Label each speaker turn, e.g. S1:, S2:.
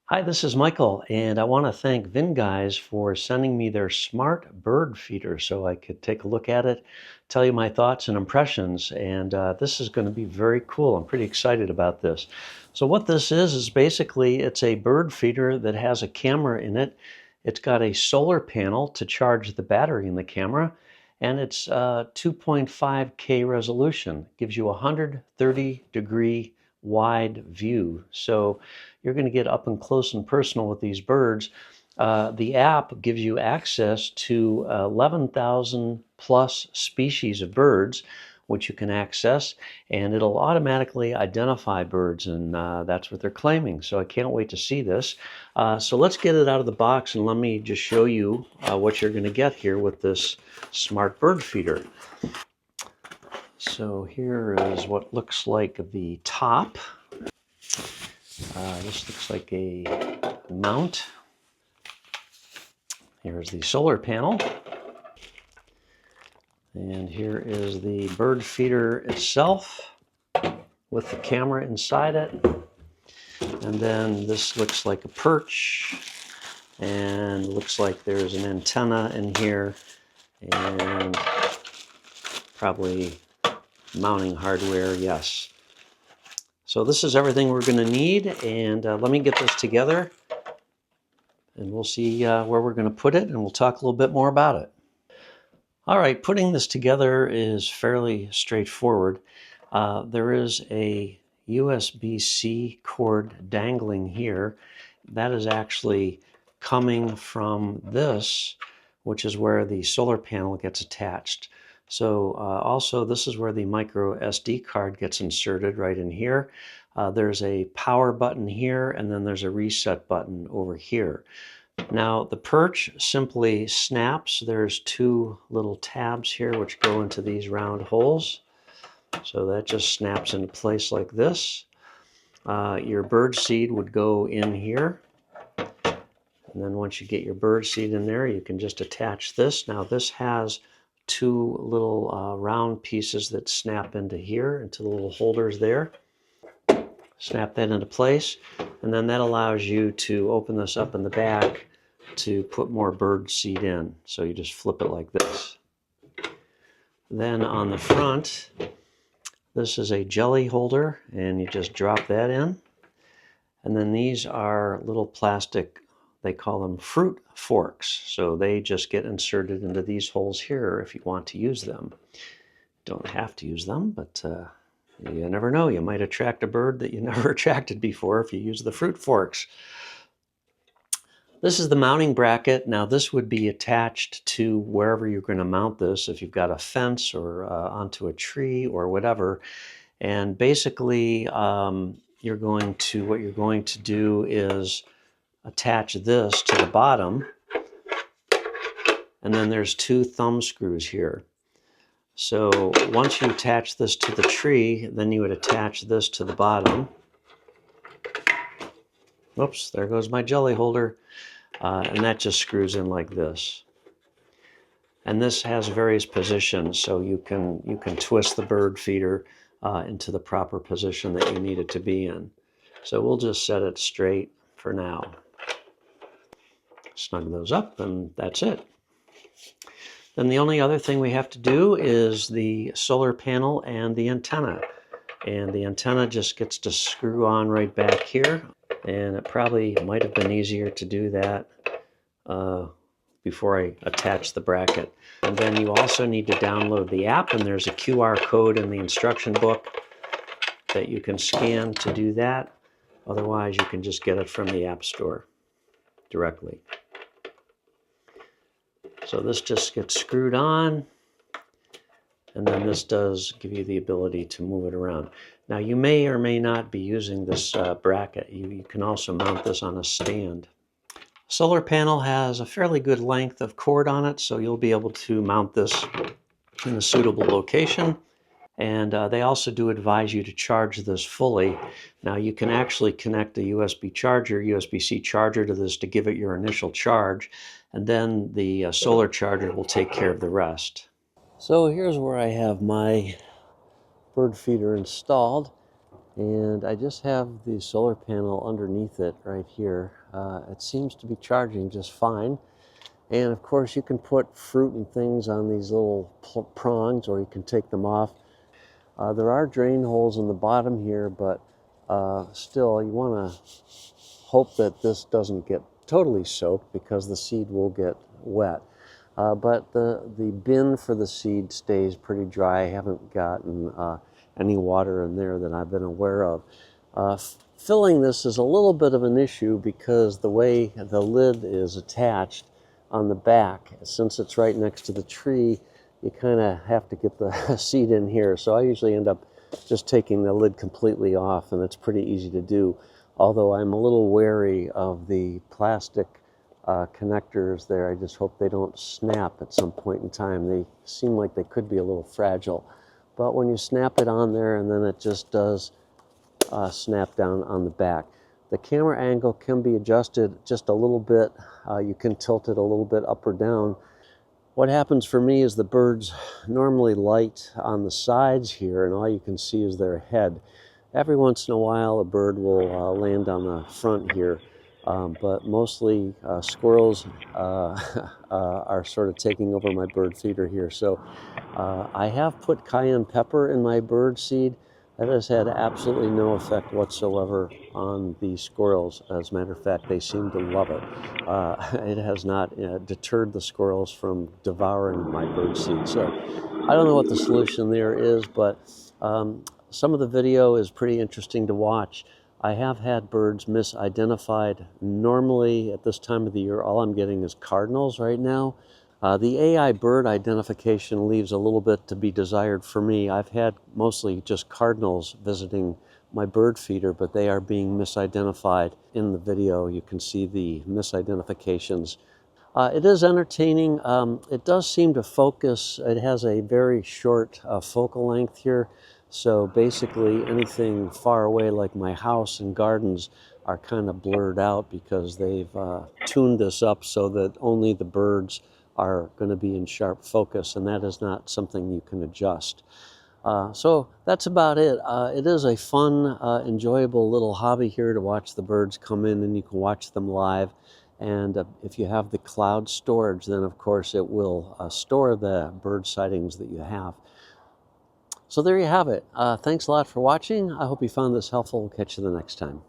S1: Hi, this is Michael, and I want to thank VINGUYS for sending me their smart bird feeder so I could take a look at it, tell you my thoughts and impressions, and this is going to be very cool. I'm pretty excited about this. So what this is basically it's a bird feeder that has a camera in it. It's got a solar panel to charge the battery in the camera, and it's 2.5K resolution. It gives you a 130-degree wide view. So you're going to get up and close and personal with these birds. The app gives you access to 11,000 plus species of birds, which you can access, and it'll automatically identify birds, and that's what they're claiming. So I can't wait to see this. So let's get it out of the box, and let me just show you what you're going to get here with this smart bird feeder. So here is what looks like the top. This looks like a mount. Here's the solar panel. And here is the bird feeder itself with the camera inside it. And then this looks like a perch, and looks like there's an antenna in here, and probably mounting hardware, yes. So this is everything we're going to need, and let me get this together, and we'll see where we're going to put it, and we'll talk a little bit more about it. All right, putting this together is fairly straightforward. There is a USB-C cord dangling here. That is actually coming from this, which is where the solar panel gets attached. So also this is where the micro SD card gets inserted right in here. There's a power button here, and then there's a reset button over here. Now the perch simply snaps. There's two little tabs here which go into these round holes. So that just snaps into place like this. Your bird seed would go in here. And then once you get your bird seed in there, you can just attach this. Now this has two little round pieces that snap into here, into the little holders there. Snap that into place, and then that allows you to open this up in the back to put more bird seed in. So you just flip it like this. Then on the front, this is a jelly holder, and you just drop that in. And then these are little plastic, they call them fruit forks. So they just get inserted into these holes here if you want to use them. Don't have to use them, but you never know. You might attract a bird that you never attracted before if you use the fruit forks. This is the mounting bracket. Now this would be attached to wherever you're going to mount this, if you've got a fence or onto a tree or whatever. And basically what you're going to do is attach this to the bottom, and then there's two thumb screws here. So once you attach this to the tree, then you would attach this to the bottom. Oops, there goes my jelly holder. And that just screws in like this. And this has various positions, so you can twist the bird feeder into the proper position that you need it to be in. So we'll just set it straight for now. Snug those up, and that's it. Then the only other thing we have to do is the solar panel and the antenna. And the antenna just gets to screw on right back here. And it probably might have been easier to do that before I attach the bracket. And then you also need to download the app, and there's a QR code in the instruction book that you can scan to do that. Otherwise, you can just get it from the App Store directly. So this just gets screwed on, and then this does give you the ability to move it around. Now you may or may not be using this bracket. You can also mount this on a stand. Solar panel has a fairly good length of cord on it, so you'll be able to mount this in a suitable location. And they also do advise you to charge this fully. Now you can actually connect a USB-C charger to this to give it your initial charge, and then the solar charger will take care of the rest. So here's where I have my bird feeder installed. And I just have the solar panel underneath it right here. It seems to be charging just fine. And of course you can put fruit and things on these little prongs, or you can take them off. There are drain holes in the bottom here, but still you want to hope that this doesn't get totally soaked, because the seed will get wet. But the bin for the seed stays pretty dry. I haven't gotten any water in there that I've been aware of. Filling this is a little bit of an issue, because the way the lid is attached on the back, since it's right next to the tree, you kind of have to get the seed in here. So I usually end up just taking the lid completely off, and it's pretty easy to do. Although I'm a little wary of the plastic connectors there. I just hope they don't snap at some point in time. They seem like they could be a little fragile. But when you snap it on there, and then it just does snap down on the back. The camera angle can be adjusted just a little bit. You can tilt it a little bit up or down. What happens for me is the birds normally light on the sides here, and all you can see is their head. Every once in a while a bird will land on the front here, but mostly squirrels are sort of taking over my bird feeder here. So I have put cayenne pepper in my bird seed. That has had absolutely no effect whatsoever on the squirrels. As a matter of fact, they seem to love it. It has not deterred the squirrels from devouring my bird seed. So I don't know what the solution there is, but some of the video is pretty interesting to watch. I have had birds misidentified. Normally at this time of the year, all I'm getting is cardinals right now. The AI bird identification leaves a little bit to be desired for me. I've had mostly just cardinals visiting my bird feeder, but they are being misidentified. In the video, you can see the misidentifications. It is entertaining. It does seem to focus. It has a very short focal length here. So basically anything far away like my house and gardens are kind of blurred out, because they've tuned this up so that only the birds are going to be in sharp focus, and that is not something you can adjust. So that's about it. It is a fun, enjoyable little hobby here to watch the birds come in, and you can watch them live. And if you have the cloud storage, then of course it will store the bird sightings that you have. So there you have it. Thanks a lot for watching. I hope you found this helpful. We'll catch you the next time.